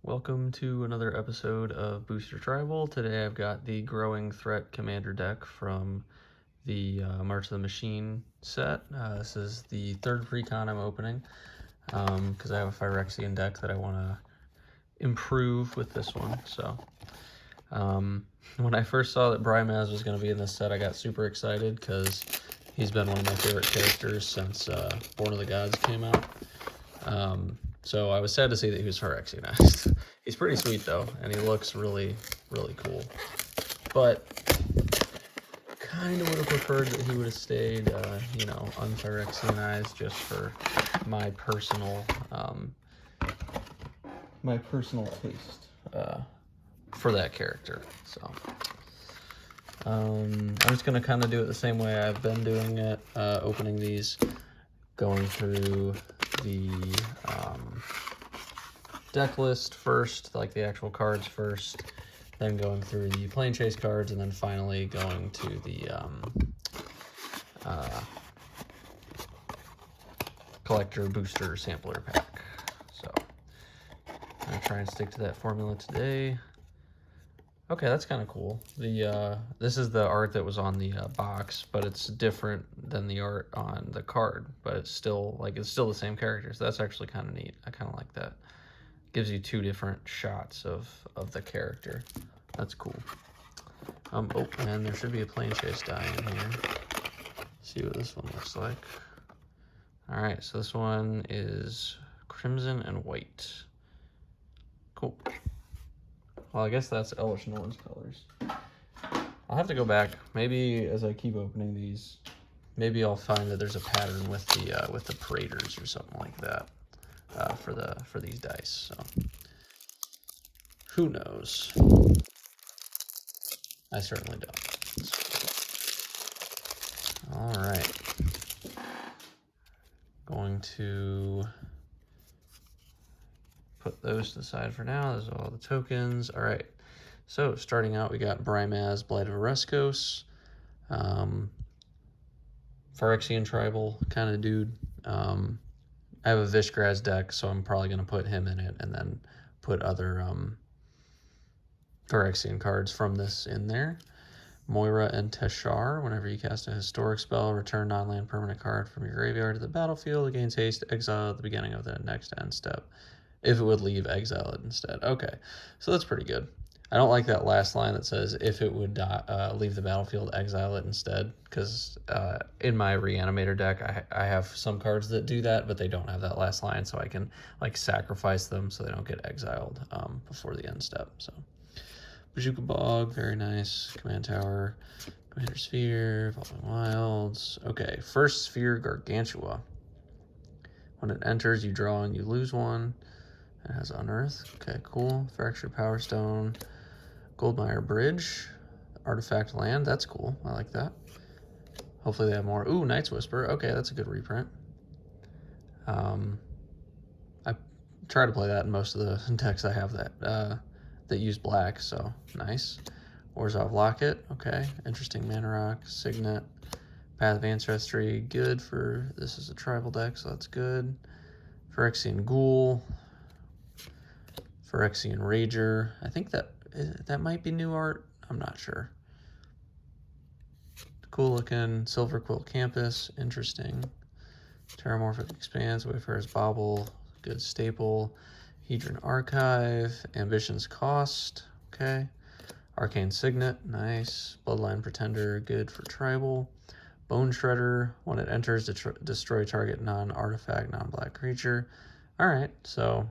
Welcome to another episode of Booster Tribal. Today I've got the Growing Threat Commander deck from the March of the Machine set. This is the third precon I'm opening because I have a Phyrexian deck that I want to improve with this one. So when I first saw that Brymaz was going to be in this set, I got super excited because he's been one of my favorite characters since Born of the Gods came out. So I was sad to see that he was Phyrexianized. He's pretty sweet though, and he looks really, really cool. But kind of would have preferred that he would have stayed, unphyrexianized just for my personal taste for that character. So I'm just gonna kind of do it the same way I've been doing it, opening these, going through the deck list first, like the actual cards first, then going through the plane chase cards, and then finally going to the collector booster sampler pack. So I'm gonna try and stick to that formula today. Okay, that's kind of cool. This is the art that was on the box, but it's different than the art on the card, but it's still the same characters. So that's actually kind of neat. I kind of like that. Gives you two different shots of the character. That's cool. Oh, and there should be a plane chase die in here. See what this one looks like. All right, so this one is crimson and white. Cool. Well, I guess that's Elesh Norn's colors. I'll have to go back. Maybe as I keep opening these, maybe I'll find that there's a pattern with the paraders or something like that for these dice. So who knows? I certainly don't. All right. Going to put those to the side for now. Those are all the tokens. All right. So starting out, we got Brymaz, Blight of Oreskos, Phyrexian tribal kind of dude. I have a Vishgraz deck, so I'm probably going to put him in it and then put other Phyrexian cards from this in there. Moira and Teshar. Whenever you cast a historic spell, return non-land permanent card from your graveyard to the battlefield. It gains haste, exile at the beginning of the next end step. If it would leave, exile it instead. Okay, so that's pretty good. I don't like that last line that says, if it would leave the battlefield, exile it instead, because in my Reanimator deck, I have some cards that do that, but they don't have that last line, so I can like sacrifice them so they don't get exiled before the end step. So Bojuka Bog, very nice. Command Tower, Commander Sphere, Evolving Wilds. Okay, first Sphere, Gargantua. When it enters, you draw and you lose one. It has Unearth. Okay, cool. Fractured Power Stone. Goldmire Bridge. Artifact Land. That's cool. I like that. Hopefully they have more. Ooh, Night's Whisper. Okay, that's a good reprint. I try to play that in most of the decks I have that use black, so nice. Orzhov Locket. Okay, interesting. Mana Rock. Signet. Path of Ancestry. Good for... This is a tribal deck, so that's good. Phyrexian Ghoul. Phyrexian Rager. I think that might be new art. I'm not sure. Cool looking. Silver Quilt Campus. Interesting. Terramorphic Expanse. Wayfarer's Bauble. Good staple. Hedron Archive. Ambition's Cost. Okay. Arcane Signet. Nice. Bloodline Pretender. Good for tribal. Bone Shredder. When it enters, destroy target non-artifact, non-black creature. Alright, so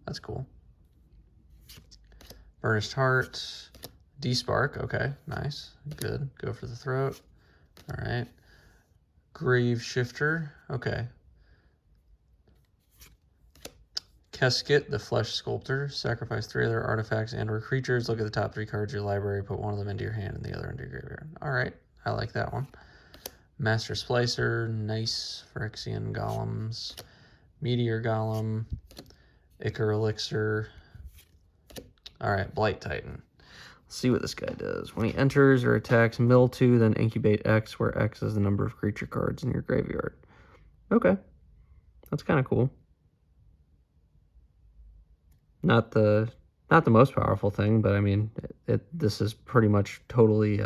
that's cool. Burnished Heart. Despark. Okay, nice. Good. Go for the throat. Alright. Grave Shifter. Okay. Keskit, the Flesh Sculptor. Sacrifice 3 other artifacts and or creatures. Look at the top 3 cards of your library. Put one of them into your hand and the other into your graveyard. Alright, I like that one. Master Splicer. Nice. Phyrexian Golems. Meteor Golem. Ichor Elixir. Alright, Blight Titan. Let's see what this guy does. When he enters or attacks, mill 2, then incubate X, where X is the number of creature cards in your graveyard. Okay. That's kind of cool. Not the most powerful thing, but I mean, this is pretty much totally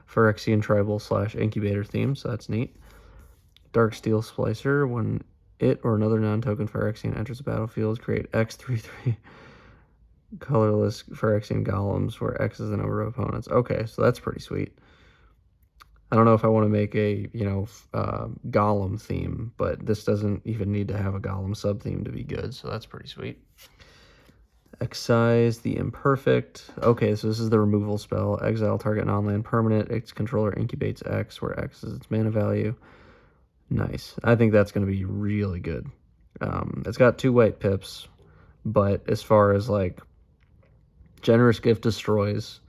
Phyrexian Tribal / Incubator theme, so that's neat. Darksteel Splicer. When it or another non-token Phyrexian enters the battlefield, create X/3/3 colorless Phyrexian golems, where X is the number of opponents. Okay, so that's pretty sweet. I don't know if I want to make a, golem theme, but this doesn't even need to have a golem sub-theme to be good, so that's pretty sweet. Excise the Imperfect. Okay, so this is the removal spell. Exile target non-land permanent. Its controller incubates X, where X is its mana value. Nice. I think that's going to be really good. It's got 2 white pips, but as far as, like, Generous Gift destroys,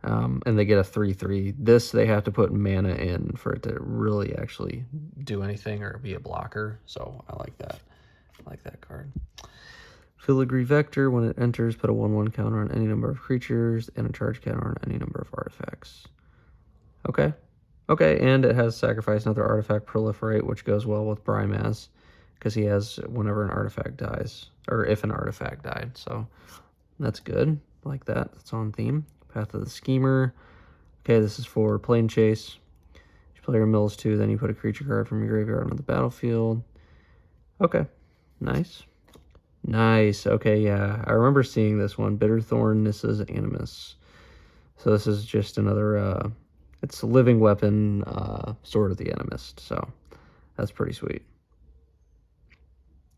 and they get a 3/3. This, they have to put mana in for it to really actually do anything or be a blocker, so I like that. I like that card. Filigree Vector. When it enters, put a 1/1 counter on any number of creatures and a charge counter on any number of artifacts. Okay. Okay, and it has Sacrifice Another Artifact Proliferate, which goes well with Brimaz, because he has whenever an artifact dies, or if an artifact died, so that's good. I like that. That's on theme. Path of the Schemer. Okay, this is for Plane Chase. Each player mills 2, then you put a creature card from your graveyard onto the battlefield. Okay, nice. Nice. Okay, yeah. I remember seeing this one. Bitterthorn, Nissa's Animus. So this is just another, it's a living weapon, Sword of the Animist. So that's pretty sweet.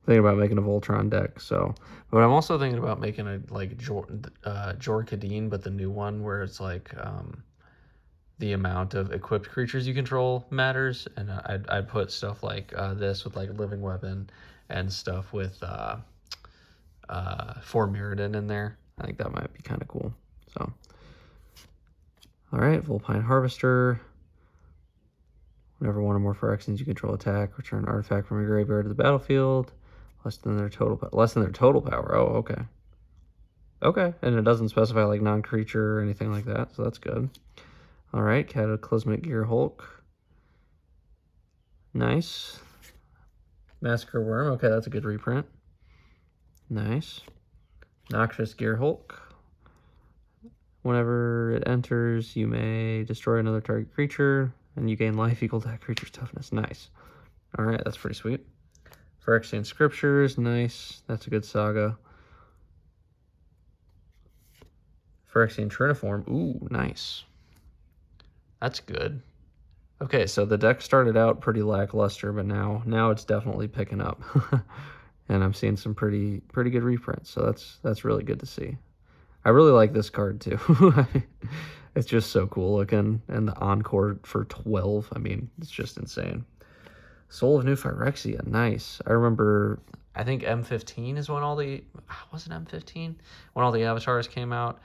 Thinking about making a Voltron deck, so. But I'm also thinking about making a, like, Jor-Kadeen, but the new one where it's, like, the amount of equipped creatures you control matters. And I'd put stuff like this with, like, Living Weapon and stuff with for Mirrodin in there. I think that might be kind of cool. So, all right, Vulpine Harvester. Whenever one or more Phyrexians you control attack, return an artifact from your graveyard to the battlefield. Less than their total power. Oh, okay. Okay, and it doesn't specify like non-creature or anything like that, so that's good. All right, Cataclysmic Gearhulk. Nice. Massacre Worm. Okay, that's a good reprint. Nice. Noxious Gearhulk. Whenever it enters, you may destroy another target creature, and you gain life equal to that creature's toughness. Nice. All right, that's pretty sweet. Phyrexian Scriptures, nice. That's a good saga. Phyrexian Triniform, ooh, nice. That's good. Okay, so the deck started out pretty lackluster, but now it's definitely picking up. And I'm seeing some pretty good reprints, so that's really good to see. I really like this card too. It's just so cool looking, and the Encore for 12. I mean, it's just insane. Soul of New Phyrexia, nice. I remember, I think M15 is when all the, was it M15? When all the avatars came out,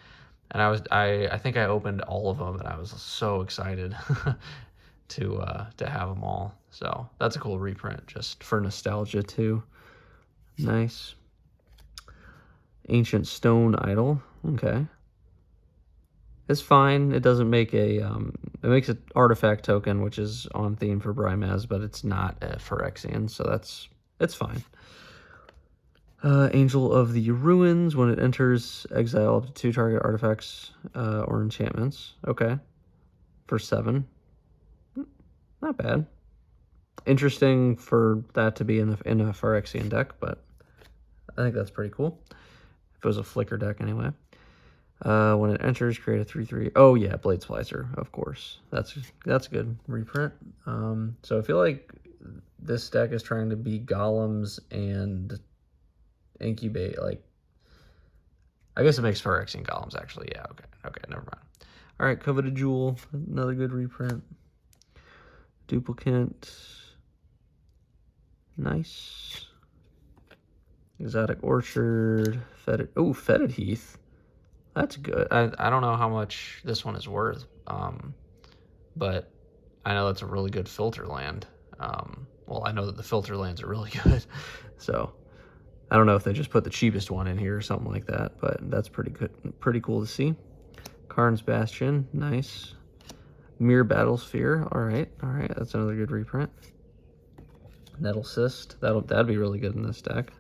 and I think I opened all of them, and I was so excited to have them all. So that's a cool reprint, just for nostalgia too. Nice. Ancient Stone Idol, okay. It's fine. It doesn't make a, it makes an artifact token, which is on theme for Brimaz, but it's not a Phyrexian, so it's fine. Angel of the Ruins. When it enters, exile up to 2 target artifacts or enchantments. Okay. For 7. Not bad. Interesting for that to be in a Phyrexian deck, but I think that's pretty cool. If it was a Flicker deck anyway. When it enters, create a 3/3. Oh yeah, Blade Splicer, of course. That's a good reprint. So I feel like this deck is trying to be golems and incubate. Like, I guess it makes Phyrexian golems actually. Yeah. Okay. Never mind. All right, Coveted Jewel, another good reprint. Duplicate. Nice. Exotic Orchard. Fetid Heath. That's good. I don't know how much this one is worth, but I know that's a really good filter land. Well, I know that the filter lands are really good, so I don't know if they just put the cheapest one in here or something like that, but that's pretty good, pretty cool to see. Karn's Bastion, nice. Mere Battlesphere, all right, that's another good reprint. Nettle Cyst, that'd be really good in this deck.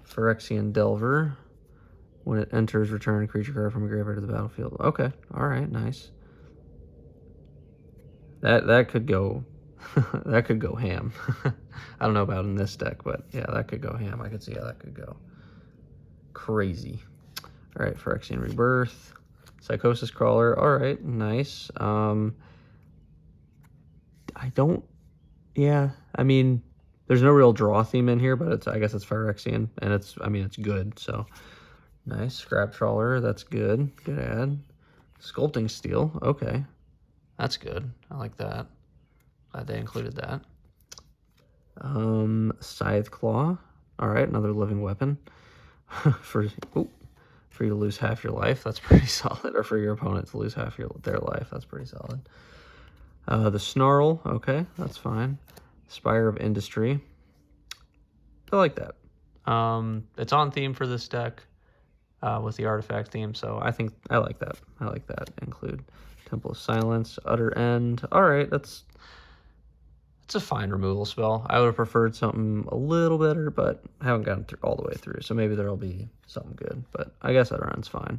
Phyrexian Delver. When it enters, return a creature card from a graveyard to the battlefield. Okay, all right, nice. That could go, that could go ham. I don't know about in this deck, but yeah, that could go ham. I could see how that could go crazy. All right, Phyrexian Rebirth, Psychosis Crawler. All right, nice. I don't. Yeah, I mean, there's no real draw theme in here, but I guess it's Phyrexian, and it's good. So nice. Scrap Trawler. That's good. Good add. Sculpting Steel. Okay. That's good. I like that. Glad they included that. Scythe Claw. All right, another living weapon. for you to lose half your life. That's pretty solid. Or for your opponent to lose half their life. That's pretty solid. The Snarl. Okay, that's fine. Spire of Industry. I like that. It's on theme for this deck with the artifact theme, so I like that. I like that. Include Temple of Silence, Utter End. All right, it's a fine removal spell. I would have preferred something a little better, but I haven't gotten all the way through, so maybe there'll be something good. But I guess Utter End's fine.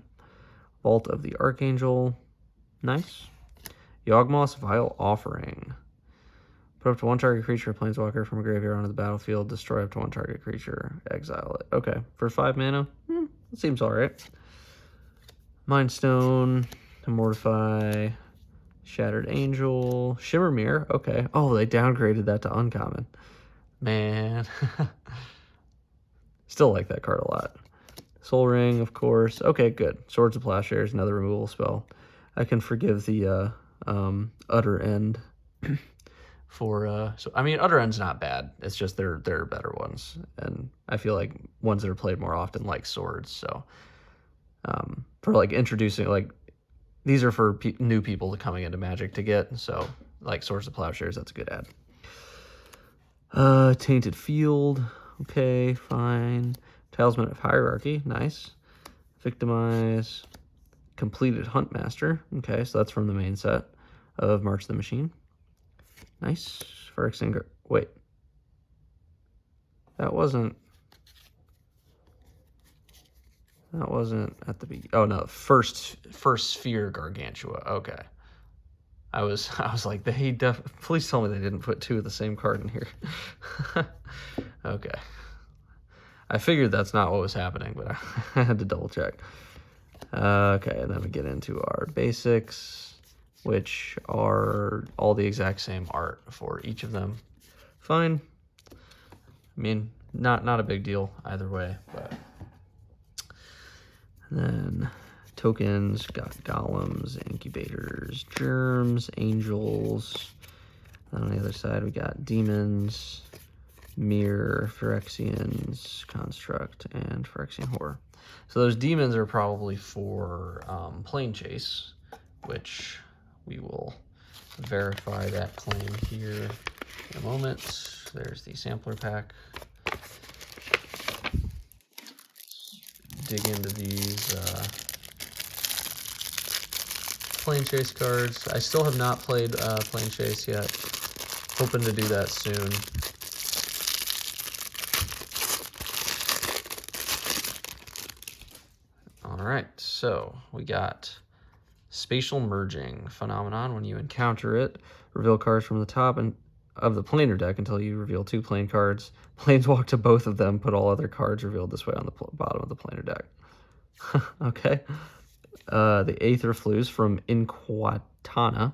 Vault of the Archangel. Nice. Yawgmoth's Vile Offering. Put up to one target creature or planeswalker from a graveyard onto the battlefield. Destroy up to one target creature. Exile it. Okay. For 5 mana, it seems alright. Mind Stone. Immortify. Shattered Angel. Shimmermere. Okay. Oh, they downgraded that to uncommon. Man. Still like that card a lot. Soul Ring, of course. Okay, good. Swords of Plowshares, another removal spell. I can forgive the Utter End. Utter End's not bad. It's just there are better ones, and I feel like ones that are played more often, like Swords. So, for like introducing, like, these are for new people coming into Magic to get. So, like Swords of Plowshares, that's a good ad. Tainted Field. Okay, fine. Talisman of Hierarchy. Nice. Victimize. Completed Huntmaster. Okay, so that's from the main set of March the Machine. Nice. Phyrexian. Wait. That wasn't at the beginning. Oh no, first Sphere Gargantua. Okay. I was like, please tell me they didn't put 2 of the same card in here. Okay. I figured that's not what was happening, but I had to double check. Okay, and then we get into our basics, which are all the exact same art for each of them. Fine. I mean, not a big deal either way, but and then tokens, got golems, incubators, germs, angels. And on the other side, we got demons, mirror, Phyrexians, construct, and Phyrexian horror. So those demons are probably for Plane Chase, which we will verify that claim here in a moment. There's the sampler pack. Dig into these Plane Chase cards. I still have not played Plane Chase yet. Hoping to do that soon. Alright, so we got Spatial Merging Phenomenon. When you encounter it, reveal cards from the top of the planar deck until you reveal 2 plane cards. Planeswalk to both of them, put all other cards revealed this way on the bottom of the planar deck. Okay. The Aetherflux from Inquatana.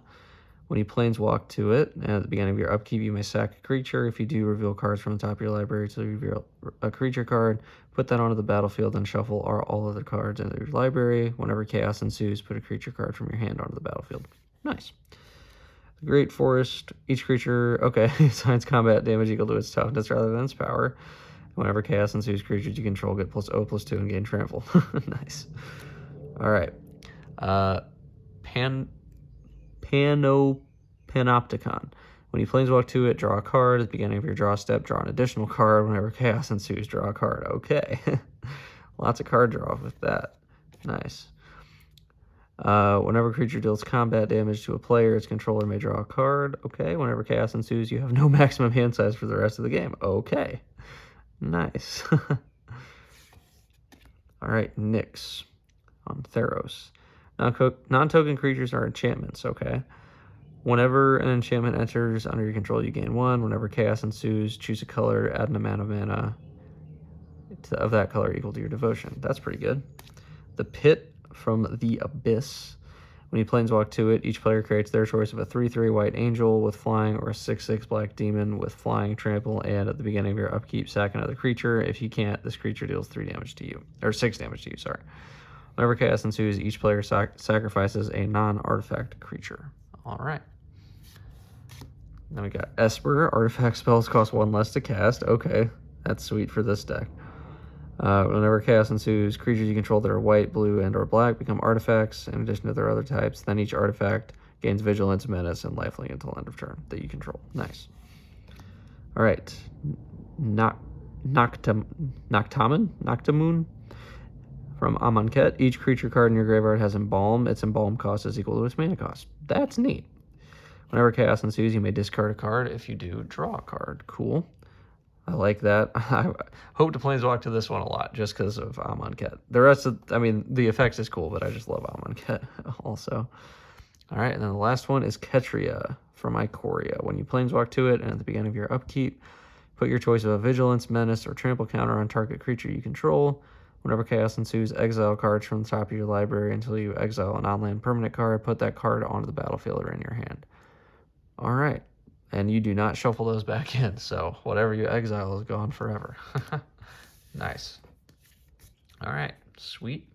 When you planeswalk to it, and at the beginning of your upkeep, you may sack a creature. If you do, reveal cards from the top of your library to reveal a creature card. Put that onto the battlefield and shuffle all other cards into your library. Whenever chaos ensues, put a creature card from your hand onto the battlefield. Nice. The Great Forest. Each creature, okay, assigns combat damage equal to its toughness rather than its power. Whenever chaos ensues, creatures you control get +0/+2 and gain trample. Nice. All right. Panopticon. When you planeswalk to it, draw a card. At the beginning of your draw step, draw an additional card. Whenever chaos ensues, draw a card. Okay. Lots of card draw with that. Nice. Whenever a creature deals combat damage to a player, its controller may draw a card. Okay. Whenever chaos ensues, you have no maximum hand size for the rest of the game. Okay. Nice. All right, Nyx on Theros. Non-token creatures are enchantments, okay? Whenever an enchantment enters under your control, you gain 1. Whenever chaos ensues, choose a color, add an amount of mana of that color equal to your devotion. That's pretty good. The Pit from the Abyss. When you planeswalk to it, each player creates their choice of a 3/3 white angel with flying or a 6/6 black demon with flying, trample, and at the beginning of your upkeep, sack another creature. If you can't, this creature deals 3 damage to you. Or 6 damage to you, sorry. Whenever chaos ensues, each player sacrifices a non-artifact creature. All right. Then we got Esper. Artifact spells cost 1 less to cast. Okay, that's sweet for this deck. Whenever chaos ensues, creatures you control that are white, blue, and or black become artifacts in addition to their other types. Then each artifact gains vigilance, menace, and lifelink until end of turn that you control. Nice. All right. Noctamoon from Amonkhet. Each creature card in your graveyard has Embalm. Its Embalm cost is equal to its mana cost. That's neat. Whenever chaos ensues, you may discard a card. If you do, draw a card. Cool. I like that. I hope to planeswalk to this one a lot just because of Amonkhet. The rest of, I mean, the effects is cool, but I just love Amonkhet also. All right, and then the last one is Ketria from Ikoria. When you planeswalk to it and at the beginning of your upkeep, put your choice of a Vigilance, Menace, or Trample counter on target creature you control. Whenever chaos ensues, exile cards from the top of your library until you exile a non-land permanent card. Put that card onto the battlefield or in your hand. All right. And you do not shuffle those back in, so whatever you exile is gone forever. Nice. All right, sweet.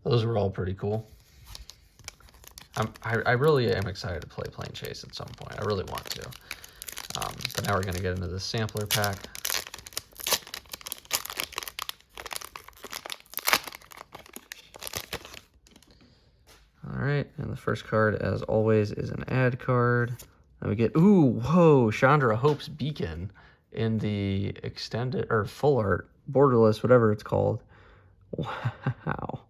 Those were all pretty cool. I really am excited to play Plane Chase at some point. I really want to. But now we're going to get into the sampler pack. All right, and the first card, as always, is an ad card. Then we get, Chandra Hope's Beacon in the extended, or full art, borderless, whatever it's called. Wow,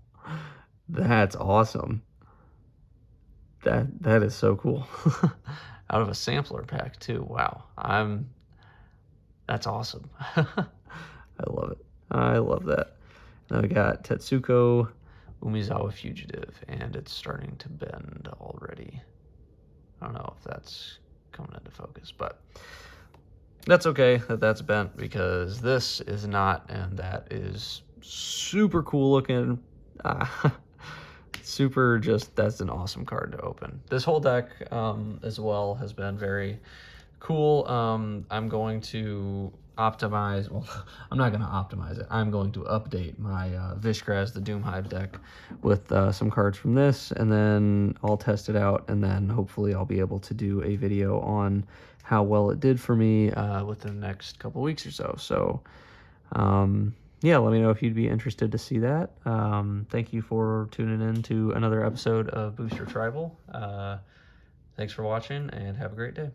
that's awesome. That is so cool. Out of a sampler pack, too. Wow, that's awesome. I love it. I love that. Now we got Tetsuko Umezawa Fugitive, and it's starting to bend already. I don't know if that's coming into focus, but that's okay that that's bent because this is not, and that is super cool looking. Super just, that's an awesome card to open. This whole deck as well has been very cool. I'm going to optimize, well, I'm not going to optimize it. I'm going to update my Vishkraz, the Doomhive deck with some cards from this, and then I'll test it out, and then hopefully I'll be able to do a video on how well it did for me within the next couple weeks or so. So, yeah, let me know if you'd be interested to see that. Thank you for tuning in to another episode of Booster Tribal. Thanks for watching, and have a great day.